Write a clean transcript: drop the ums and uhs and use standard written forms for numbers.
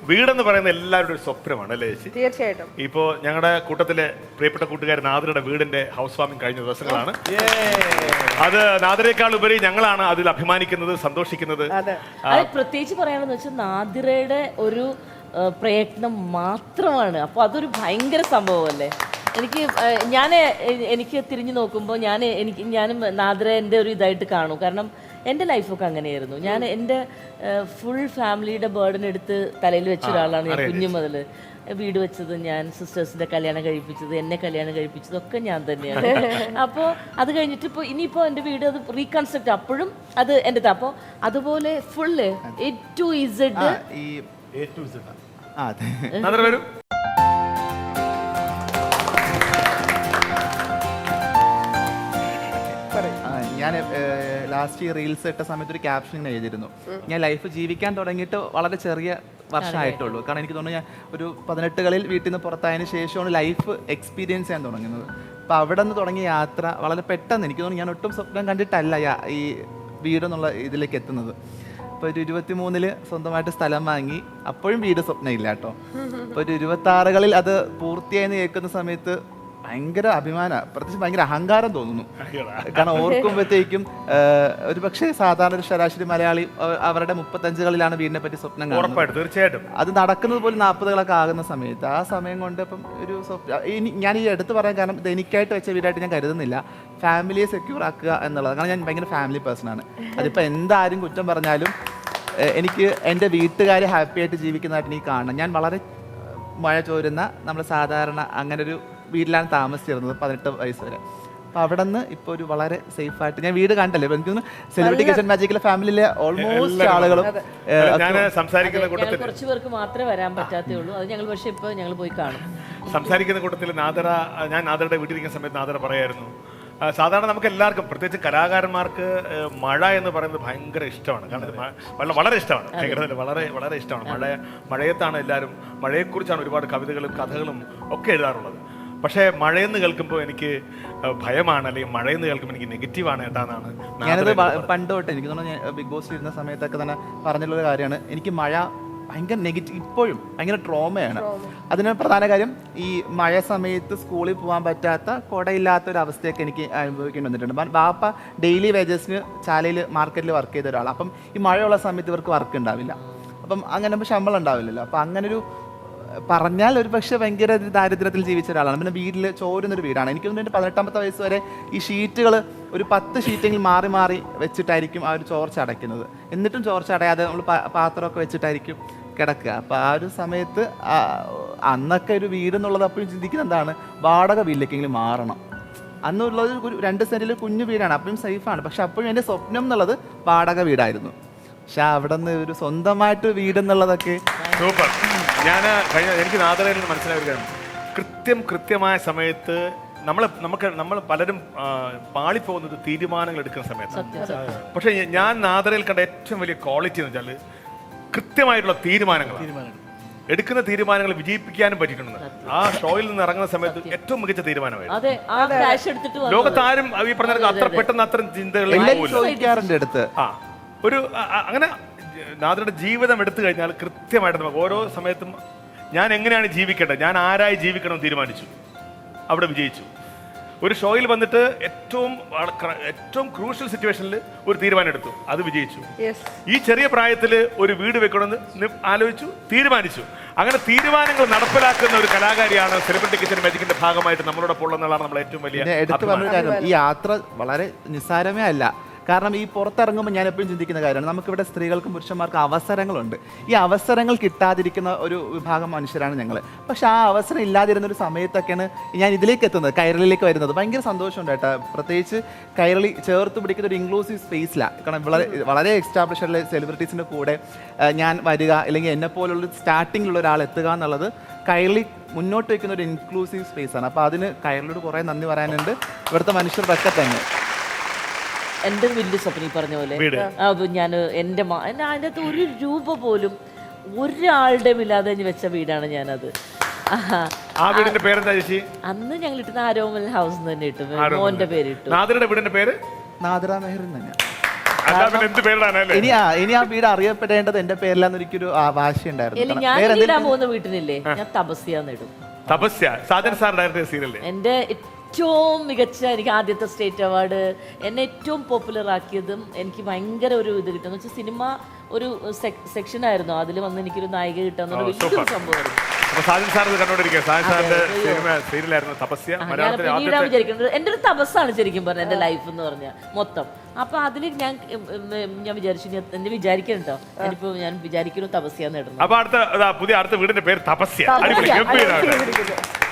വീടെന്ന് പറയുന്ന എല്ലാവരുടെ ഒരു സ്വപ്നമാണ് അല്ലേ ചേച്ചി? തീർച്ചയായിട്ടും. ഇപ്പോൾ ഞങ്ങളുടെ കൂട്ടത്തിലെ പ്രിയപ്പെട്ട കൂട്ടുകാരൻ നാദരയുടെ വീടിന്റെ ഹൗസ് വാമിംഗ് കഴിഞ്ഞ ദിവസങ്ങളാണ്. അത് നാദരയേക്കാൾ ഉപരി ഞങ്ങളാണ് അതിൽ അഭിമാനിക്കുന്നത്, സന്തോഷിക്കുന്നത്. അത് പ്രത്യേകിച്ച് പറയാണെന്ന് വെച്ചാൽ നാദിറയുടെ ഒരു പ്രയത്നം മാത്രമാണ്. അപ്പോൾ അതൊരു ഭയങ്കര സംഭവമല്ലേ. എനിക്ക് തിരിഞ്ഞു നോക്കുമ്പോൾ ഞാനും നാദിറ എൻ്റെ ഒരു ഇതായിട്ട് കാണും. കാരണം എൻ്റെ ലൈഫൊക്കെ അങ്ങനെയായിരുന്നു. ഞാൻ എൻ്റെ ഫുൾ ഫാമിലിയുടെ ബേർഡൻ എടുത്ത് തലയിൽ വെച്ച ഒരാളാണ് ഞാൻ. കുഞ്ഞു മുതൽ വീട് വെച്ചത് ഞാൻ, സിസ്റ്റേഴ്സിൻ്റെ കല്യാണം കഴിപ്പിച്ചത്, എന്നെ കല്യാണം കഴിപ്പിച്ചതൊക്കെ ഞാൻ തന്നെയാണ്. അപ്പോൾ അത് കഴിഞ്ഞിട്ട് ഇനിയിപ്പോൾ എൻ്റെ വീട് അത് റീകൺസ്ട്രക്ട്, അപ്പോഴും അത് എൻ്റെ. അപ്പോൾ അതുപോലെ ഫുള്ള് A to Z. വരും. ഞാൻ ലാസ്റ്റ് ഈ റീൽസ് ഇട്ട സമയത്ത് ഒരു ക്യാപ്ഷൻ ഇങ്ങനെ എഴുതിയിരുന്നു, ഞാൻ ലൈഫ് ജീവിക്കാൻ തുടങ്ങിയിട്ട് വളരെ ചെറിയ വർഷമായിട്ടുള്ളൂ. കാരണം എനിക്ക് തോന്നുന്നു ഞാൻ ഒരു 18കളിൽ വീട്ടിൽ നിന്ന് പുറത്തായതിനു ശേഷമാണ് ലൈഫ് എക്സ്പീരിയൻസ് ചെയ്യാൻ തുടങ്ങുന്നത്. അപ്പോൾ അവിടെ നിന്ന് തുടങ്ങിയ യാത്ര വളരെ പെട്ടെന്ന്, എനിക്ക് തോന്നുന്നു ഞാൻ ഒട്ടും സ്വപ്നം കണ്ടിട്ടല്ല ഈ വീടെന്നുള്ള ഇതിലേക്ക് എത്തുന്നത്. ഇപ്പോൾ ഒരു 23-ൽ സ്വന്തമായിട്ട് സ്ഥലം വാങ്ങി, അപ്പോഴും വീട് സ്വപ്നമില്ല കേട്ടോ. ഇപ്പോൾ ഒരു 26കളിൽ അത് പൂർത്തിയായെന്ന് കേൾക്കുന്ന സമയത്ത് ഭയങ്കര അഭിമാനം, പ്രത്യേകിച്ച് ഭയങ്കര അഹങ്കാരം തോന്നുന്നു. കാരണം ഓർക്കുമ്പോഴത്തേക്കും ഒരു പക്ഷേ സാധാരണ ഒരു ശരാശരി മലയാളി അവരുടെ 35കളിലാണ് വീടിനെ പറ്റി സ്വപ്നം കാണുന്നത്. തീർച്ചയായിട്ടും അത് നടക്കുന്നത് പോലും 40കളൊക്കെ ആകുന്ന സമയത്ത്, ആ സമയം കൊണ്ട് ഇപ്പം ഒരു ഞാൻ ഈ എടുത്ത് പറയാൻ കാരണം ഇത് എനിക്കായിട്ട് വെച്ച വീടായിട്ട് ഞാൻ കരുതുന്നില്ല. ഫാമിലിയെ സെക്യൂർ ആക്കുക എന്നുള്ളത്. കാരണം ഞാൻ ഭയങ്കര ഫാമിലി പേഴ്സണാണ്. അതിപ്പോൾ എന്താരും കുറ്റം പറഞ്ഞാലും എനിക്ക് എൻ്റെ വീട്ടുകാരെ ഹാപ്പി ആയിട്ട് ജീവിക്കുന്നതായിട്ട് എനിക്ക് കാണണം. ഞാൻ വളരെ മഴ ചോരുന്ന നമ്മൾ സാധാരണ അങ്ങനെ ഒരു വീട്ടിലാണ് താമസിച്ചിരുന്നത് 18 വയസ്സ് വരെ. അപ്പോൾ അവിടെ നിന്ന് ഇപ്പോൾ ഒരു വളരെ സേഫായിട്ട് ഞാൻ വീട് കണ്ടല്ലേ. എനിക്ക് സെലിബ്രിറ്റി കിച്ചൺ മാജിക്കിലെ ഫാമിലിയിലെ ഓൾമോസ്റ്റ് ആളുകളും കുറച്ച് പേർക്ക് മാത്രമേ വരാൻ പറ്റാത്തേ ഉള്ളൂ. അത് ഞങ്ങൾ പക്ഷേ ഇപ്പോൾ ഞങ്ങൾ പോയി കാണും. സംസാരിക്കുന്ന കൂട്ടത്തിൽ ഞാൻ നാദരയുടെ വീട്ടിലിരിക്കുന്ന സമയത്ത് നാദര പറയായിരുന്നു, സാധാരണ നമുക്ക് എല്ലാവർക്കും പ്രത്യേകിച്ച് കലാകാരന്മാർക്ക് മഴ എന്ന് പറയുന്നത് ഭയങ്കര ഇഷ്ടമാണ്. കാരണം വളരെ ഇഷ്ടമാണ്, വളരെ വളരെ ഇഷ്ടമാണ്. മഴയത്താണ് എല്ലാവരും, മഴയെക്കുറിച്ചാണ് ഒരുപാട് കവിതകളും കഥകളും ഒക്കെ എഴുതാറുള്ളത്. പക്ഷേ മഴയെന്ന് കേൾക്കുമ്പോൾ എനിക്ക് ഭയമാണ്, അല്ലെങ്കിൽ മഴയെന്ന് കേൾക്കുമ്പോൾ എനിക്ക് നെഗറ്റീവാണ് ഏട്ടാന്നാണ് ഞാനത് പണ്ട് തൊട്ട് എനിക്ക് തോന്നുന്നു ബിഗ് ബോസ് ഇരുന്ന സമയത്തൊക്കെ തന്നെ പറഞ്ഞിട്ടുള്ള കാര്യമാണ്. എനിക്ക് മഴ ഭയങ്കര നെഗറ്റീവ്, ഇപ്പോഴും ഭയങ്കര ട്രോമയാണ്. അതിന് പ്രധാന കാര്യം ഈ മഴ സമയത്ത് സ്കൂളിൽ പോകാൻ പറ്റാത്ത, കുടയില്ലാത്ത ഒരു അവസ്ഥയൊക്കെ എനിക്ക് അനുഭവിക്കേണ്ടി വന്നിട്ടുണ്ട്. ബാപ്പ ഡെയിലി വേജസിന് ചാലയിൽ മാർക്കറ്റിൽ വർക്ക് ചെയ്ത ഒരാളാണ്. അപ്പം ഈ മഴയുള്ള സമയത്ത് ഇവർക്ക് വർക്ക് ഉണ്ടാവില്ല. അപ്പം അങ്ങനെ ശമ്പളം ഉണ്ടാവില്ലല്ലോ. അപ്പം അങ്ങനൊരു പറഞ്ഞാൽ ഒരു പക്ഷേ ഭയങ്കര ദാരിദ്ര്യത്തിൽ ജീവിച്ച ഒരാളാണ്. പിന്നെ വീട്ടിൽ ചോരുന്നൊരു വീടാണ്. എനിക്ക് തോന്നുന്നു 18ാമത്തെ വയസ്സ് വരെ ഈ ഷീറ്റുകൾ ഒരു 10 ഷീറ്റെങ്കിലും മാറി മാറി വെച്ചിട്ടായിരിക്കും ആ ഒരു ചോർച്ച അടയ്ക്കുന്നത്. എന്നിട്ടും ചോർച്ച അടയാതെ നമ്മൾ പാത്രമൊക്കെ വെച്ചിട്ടായിരിക്കും കിടക്കുക. അപ്പോൾ ആ ഒരു സമയത്ത് അന്നൊക്കെ ഒരു വീടെന്നുള്ളത് അപ്പോഴും ചിന്തിക്കുന്ന എന്താണ്, വാടക വീട്ടിലേക്കെങ്കിലും മാറണം. അന്നുള്ളത് ഒരു 2 സെൻറ്റിൽ കുഞ്ഞു വീടാണ്, അപ്പോഴും സേഫാണ്. പക്ഷെ അപ്പോഴും എൻ്റെ സ്വപ്നം എന്നുള്ളത് വാടക വീടായിരുന്നു. പക്ഷെ അവിടെ നിന്ന് ഒരു സ്വന്തമായിട്ട് വീടെന്നുള്ളതൊക്കെ സൂപ്പർ. എനിക്ക് നാദരയിൽ നിന്ന് മനസ്സിലായ ഒരു കാര്യം, കൃത്യമായ സമയത്ത് നമ്മൾ പലരും പാളിപ്പോകുന്നത് തീരുമാനങ്ങൾ എടുക്കുന്ന സമയത്താണ്. പക്ഷെ ഞാൻ നാദരയിൽ കണ്ട ഏറ്റവും വലിയ ക്വാളിറ്റി എന്ന് വെച്ചാൽ കൃത്യമായിട്ടുള്ള തീരുമാനങ്ങൾ എടുക്കുന്ന തീരുമാനങ്ങൾ വിജയിപ്പിക്കാനും പറ്റിയിട്ടുണ്ട്. ആ ഷോയിൽ നിന്ന് ഇറങ്ങുന്ന സമയത്ത് ഏറ്റവും മികച്ച തീരുമാനമായിരുന്നു. ലോകത്താരും ഈ പറഞ്ഞ അത്ര പെട്ടെന്ന് അത്തരം ചിന്തകളിലേക്ക് ഒരു അങ്ങനെ നാദരയുടെ ജീവിതം എടുത്തു കഴിഞ്ഞാൽ കൃത്യമായിട്ട് നമുക്ക് ഓരോ സമയത്തും ഞാൻ എങ്ങനെയാണ് ജീവിക്കേണ്ടത്, ഞാൻ ആരായി ജീവിക്കണം തീരുമാനിച്ചു, അവിടെ വിജയിച്ചു. ഒരു ഷോയിൽ വന്നിട്ട് ഏറ്റവും ക്രൂഷ്യൽ സിറ്റുവേഷനിൽ ഒരു തീരുമാനം എടുത്തു, അത് വിജയിച്ചു. ഈ ചെറിയ പ്രായത്തിൽ ഒരു വീട് വെക്കണമെന്ന് ആലോചിച്ചു, തീരുമാനിച്ചു. അങ്ങനെ തീരുമാനങ്ങൾ നടപ്പിലാക്കുന്ന ഒരു കലാകാരിയാണ് സെലിബ്രിറ്റി കിച്ചൺ മാജിക്കിന്റെ ഭാഗമായിട്ട് നമ്മളോടൊപ്പം ഉള്ളതെന്നുള്ളതാണ് നമ്മൾ ഏറ്റവും വലിയ ഈ യാത്ര വളരെ നിസ്സാരമേ അല്ല. കാരണം ഈ പുറത്തിറങ്ങുമ്പോൾ ഞാൻ എപ്പോഴും ചിന്തിക്കുന്ന കാര്യമാണ്, നമുക്കിവിടെ സ്ത്രീകൾക്കും പുരുഷന്മാർക്കും അവസരങ്ങളുണ്ട്. ഈ അവസരങ്ങൾ കിട്ടാതിരിക്കുന്ന ഒരു വിഭാഗം മനുഷ്യരാണ് ഞങ്ങൾ. പക്ഷെ ആ അവസരം ഇല്ലാതിരുന്ന ഒരു സമയത്തൊക്കെയാണ് ഞാൻ ഇതിലേക്ക് എത്തുന്നത്, കൈരളിയിലേക്ക് വരുന്നത്. ഭയങ്കര സന്തോഷമുണ്ട് കേട്ടോ. പ്രത്യേകിച്ച് കൈരളി ചേർത്ത് പിടിക്കുന്ന ഒരു ഇൻക്ലൂസീവ് സ്പേസിലാണ്. കാരണം വളരെ എസ്റ്റാബ്ലിഷ് ആയിട്ടുള്ള സെലിബ്രിറ്റീസിൻ്റെ കൂടെ ഞാൻ വരിക, അല്ലെങ്കിൽ എന്നെ പോലുള്ള സ്റ്റാർട്ടിങ്ങിലുള്ള ഒരാൾ എത്തുക എന്നുള്ളത് കൈരളി മുന്നോട്ട് വയ്ക്കുന്ന ഒരു ഇൻക്ലൂസീവ് സ്പേസാണ്. അപ്പോൾ അതിന് കൈരളിയോട് കുറേ നന്ദി പറയാനുണ്ട്. ഇവിടുത്തെ മനുഷ്യർക്കൊക്കെ തന്നെ എൻ്റെ വലിയ സ്വപ്നം പറഞ്ഞ പോലെ ഞാൻ എൻ്റെ അതിൻ്റെ അകത്ത് ഒരു രൂപ പോലും ഒരാളുടെ ഇല്ലാതെ വെച്ച വീടാണ് ഞാനത്. അന്ന് ഞങ്ങൾ ഇട്ടുന്ന ആരോമൽ ഹൗസ് തന്നെ ഇട്ടു, മോന്റെ പേര് ഇട്ടു. നാദിറയുടെ വീടിന്റെ പേര് നാദിറ മെഹറിൻ തന്നെയാണ്. അല്ല പിന്നെ എന്ത് പേരിടാനല്ലേ? ഇനി ആ വീട് അറിയപ്പെടേണ്ടത് എന്റെ പേരിലാന്ന് എനിക്കൊരു വാശിയുണ്ടായിരുന്നു. ഇല്ല, ഞാൻ ഇടാൻ പോകുന്ന വീട്ടിലില്ലേ, ഞാൻ തപസ്യാന്ന് ഇടും. തപസ്യ സാജൻ സാർ ഡയറക്ടർ സീരിയല്ലേ? എൻ്റെ ഏറ്റവും മികച്ച, എനിക്ക് ആദ്യത്തെ സ്റ്റേറ്റ് അവാർഡ്, എന്നെ ഏറ്റവും പോപ്പുലർ ആക്കിയതും എനിക്ക് ഭയങ്കര ഒരു ഇത് കിട്ടും. എന്ന് വെച്ചാൽ സിനിമ ഒരു സെക്ഷൻ ആയിരുന്നു, അതിൽ വന്ന് എനിക്കൊരു നായിക കിട്ടാന്നുള്ള വലിയൊരു സംഭവമായിരുന്നു. അപ്പൊ സാജൻ സാർ ഇത് കണ്ടോണ്ടിരിക്കുക. സാജൻ സാറിന്റെ സിനിമ സീരിയലായിരുന്നു തപസ്യ. ഞാൻ പിന്നീടാ വിചാരിക്കുന്നത്, എൻ്റെ ഒരു തപസ്സാണ് ശരിക്കും പറഞ്ഞത് എൻ്റെ ലൈഫ് എന്ന് പറഞ്ഞാൽ മൊത്തം. അപ്പൊ അതിൽ ഞാൻ വിചാരിച്ചു, എന്നെ വിചാരിക്കണോ, ഞാൻ വിചാരിക്കുന്നു തപസ്യാന്ന് ഇടുന്നു. അപ്പൊ അടുത്ത വീടിന്റെ പേര് തപസ്യ. അടിപൊളി, ഗംഭീരമാണ്.